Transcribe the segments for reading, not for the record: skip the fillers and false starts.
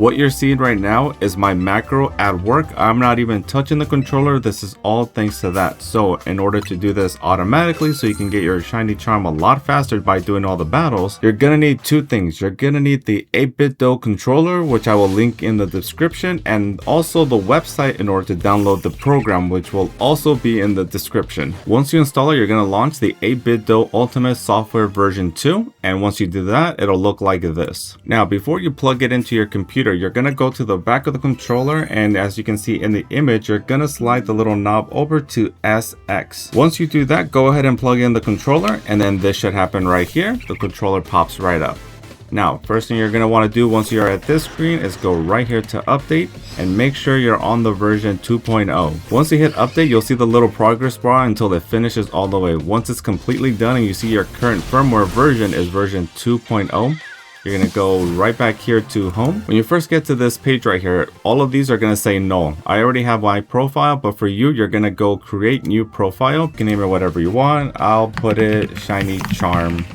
What you're seeing right now is my macro at work. I'm not even touching the controller. This is all thanks to that. So in order to do this automatically so you can get your shiny charm a lot faster by doing all the battles, you're gonna need two things. You're gonna need the 8BitDo controller, which I will link in the description, and also the website in order to download the program, which will also be in the description. Once you install it, you're gonna launch the 8BitDo Ultimate Software version 2, and once you do that, it'll look like this. Now, before you plug it into your computer, you're gonna go to the back of the controller, and as you can see in the image, you're gonna slide the little knob over to SX. Once you do that, go ahead and plug in the controller, and then this should happen right here. The controller pops right up. Now, first thing you're gonna wanna do once you're at this screen is go right here to update and make sure you're on the version 2.0. Once you hit update, you'll see the little progress bar until it finishes all the way. Once it's completely done and you see your current firmware version is version 2.0, you're gonna go right back here to home. When you first get to this page right here, all of these are gonna say null. I already have my profile, but for you, you're gonna go create new profile. You can name it whatever you want. I'll put it Shiny Charm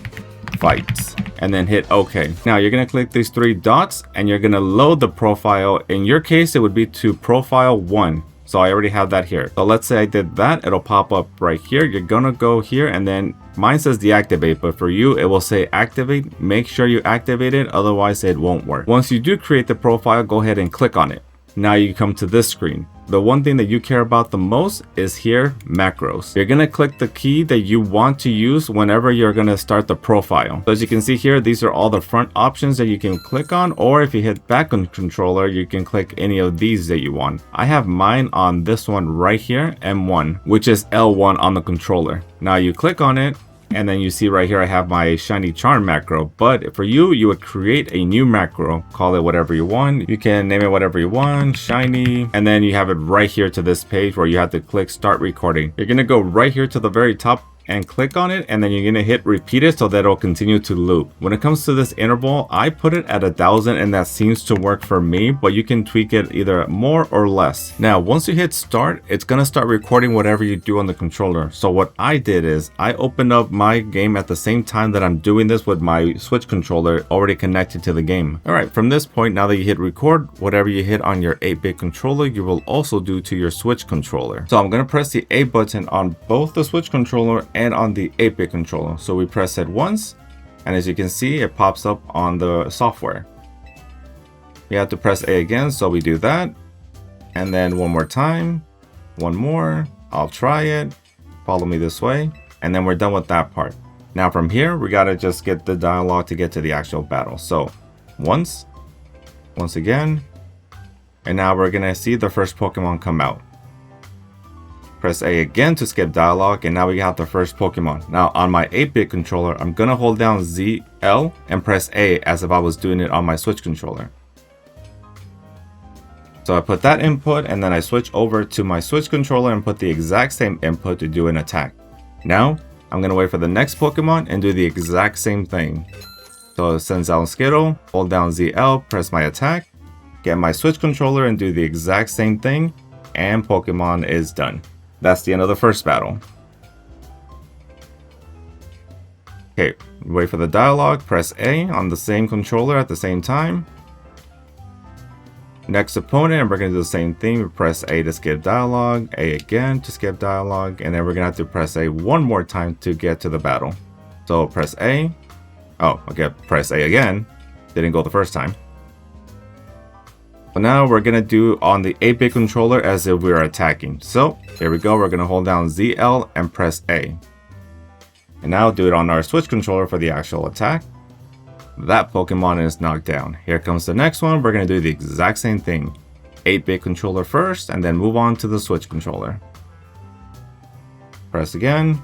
Fights, and then hit OK. Now you're gonna click these three dots and you're gonna load the profile. In your case, it would be to profile 1. So I already have that here. So let's say I did that, it'll pop up right here. You're gonna go here and then mine says deactivate, but for you, it will say activate. Make sure you activate it, otherwise it won't work. Once you do create the profile, go ahead and click on it. Now you come to this screen. The one thing that you care about the most is here, macros. You're gonna click the key that you want to use whenever you're gonna start the profile. So as you can see here, these are all the front options that you can click on, or if you hit back on controller, you can click any of these that you want. I have mine on this one right here, M1, which is L1 on the controller. Now you click on it, and then you see right here I have my shiny charm macro, but for you, you would create a new macro, call it whatever you want. You can name it whatever you want, shiny, and then you have it right here to this page where you have to click start recording. You're gonna go right here to the very top and click on it, and then you're gonna hit repeat it so that it'll continue to loop. When it comes to this interval, I put it at 1000 and that seems to work for me, but you can tweak it either more or less. Now, once you hit start, it's gonna start recording whatever you do on the controller. So what I did is I opened up my game at the same time that I'm doing this with my Switch controller already connected to the game. All right, from this point, now that you hit record, whatever you hit on your 8-bit controller, you will also do to your Switch controller. So I'm gonna press the A button on both the Switch controller and on the 8-bit controller. So we press it once, and as you can see, it pops up on the software. You have to press A again, so we do that, and then one more time, one more. I'll try it, follow me this way, and then we're done with that part. Now from here, we gotta just get the dialogue to get to the actual battle. So once again, and now we're gonna see the first Pokemon come out. Press A again to skip dialogue, and now we got the first Pokemon. Now on my 8-bit controller, I'm gonna hold down ZL and press A as if I was doing it on my Switch controller. So I put that input, and then I switch over to my Switch controller and put the exact same input to do an attack. Now I'm gonna wait for the next Pokemon and do the exact same thing. So send out Skittle, hold down ZL, press my attack, get my Switch controller and do the exact same thing, and Pokemon is done. That's the end of the first battle. Okay, wait for the dialogue, press A on the same controller at the same time. Next opponent, and we're going to do the same thing. We press A to skip dialogue, A again to skip dialogue, and then we're going to have to press A one more time to get to the battle. So press A. Oh, okay, press A again. Didn't go the first time. So now we're gonna do on the 8-bit controller as if we are attacking. So here we go, we're gonna hold down ZL and press A. And now do it on our Switch controller for the actual attack. That Pokemon is knocked down. Here comes the next one, we're gonna do the exact same thing. 8-bit controller first, and then move on to the Switch controller. Press again.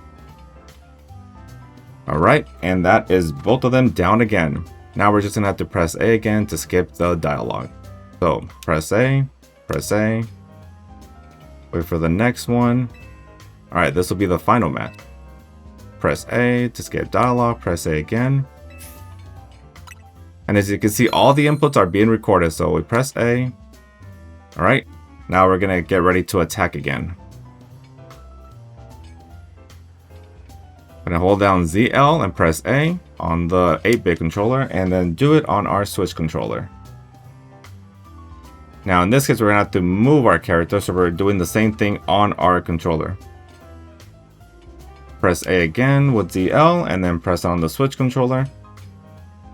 Alright, and that is both of them down again. Now we're just gonna have to press A again to skip the dialogue. So press A, wait for the next one. All right, this will be the final match. Press A to skip dialogue, press A again. And as you can see, all the inputs are being recorded. So we press A. All right, now we're gonna get ready to attack again. I'm gonna hold down ZL and press A on the 8-bit controller, and then do it on our Switch controller. Now in this case, we're gonna have to move our character, so we're doing the same thing on our controller. Press A again with DL, and then press on the Switch controller.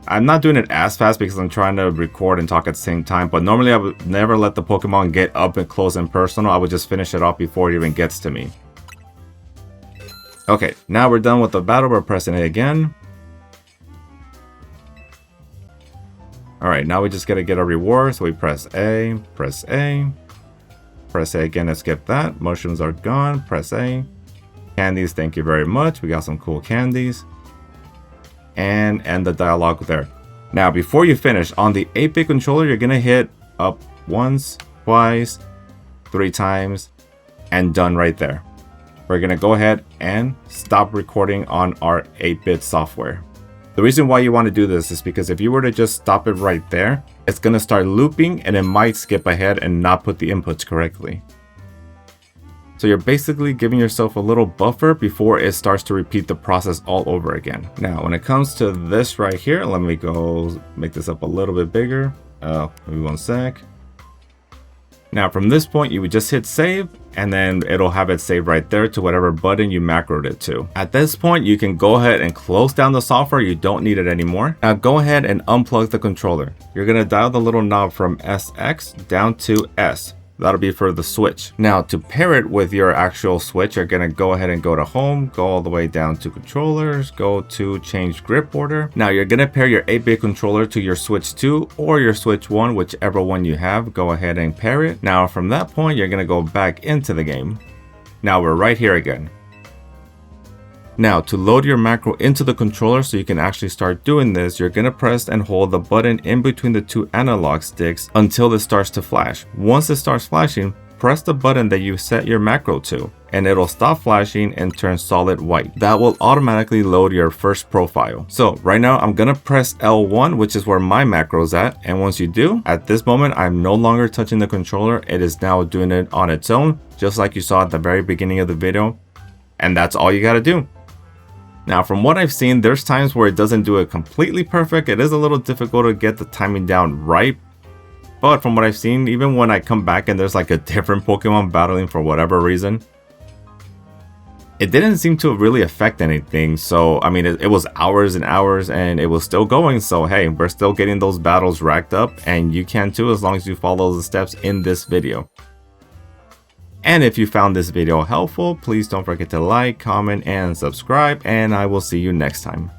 I'm not doing it as fast because I'm trying to record and talk at the same time, but normally I would never let the Pokemon get up and close and personal. I would just finish it off before it even gets to me. Okay, now we're done with the battle. We're pressing A again. Alright, now we just gotta get a reward, so we press A, press A. Press A again to skip that. Mushrooms are gone, press A. Candies, thank you very much. We got some cool candies. And end the dialogue there. Now, before you finish, on the 8-bit controller, you're gonna hit up once, twice, 3 times, and done right there. We're gonna go ahead and stop recording on our 8-bit software. The reason why you want to do this is because if you were to just stop it right there, it's gonna start looping and it might skip ahead and not put the inputs correctly. So you're basically giving yourself a little buffer before it starts to repeat the process all over again. Now, when it comes to this right here, let me go make this up a little bit bigger. Maybe 1 sec. Now, from this point, you would just hit save, and then it'll have it saved right there to whatever button you macroed it to. At this point, you can go ahead and close down the software. You don't need it anymore. Now, go ahead and unplug the controller. You're gonna dial the little knob from SX down to S. That'll be for the Switch. Now, to pair it with your actual Switch, you're gonna go ahead and go to home, go all the way down to controllers, go to change grip order. Now, you're gonna pair your 8-bit controller to your Switch 2 or your Switch 1, whichever one you have. Go ahead and pair it. Now, from that point, you're gonna go back into the game. Now, we're right here again. Now, to load your macro into the controller so you can actually start doing this, you're gonna press and hold the button in between the 2 analog sticks until it starts to flash. Once it starts flashing, press the button that you set your macro to, and it'll stop flashing and turn solid white. That will automatically load your first profile. So right now, I'm gonna press L1, which is where my macro's at, and once you do, at this moment, I'm no longer touching the controller. It is now doing it on its own, just like you saw at the very beginning of the video, and that's all you gotta do. Now, from what I've seen, there's times where it doesn't do it completely perfect. It is a little difficult to get the timing down right. But from what I've seen, even when I come back and there's like a different Pokemon battling for whatever reason, it didn't seem to really affect anything. So, I mean, it was hours and hours and it was still going. So, hey, we're still getting those battles racked up, and you can too as long as you follow the steps in this video. And if you found this video helpful, please don't forget to like, comment, and subscribe, and I will see you next time.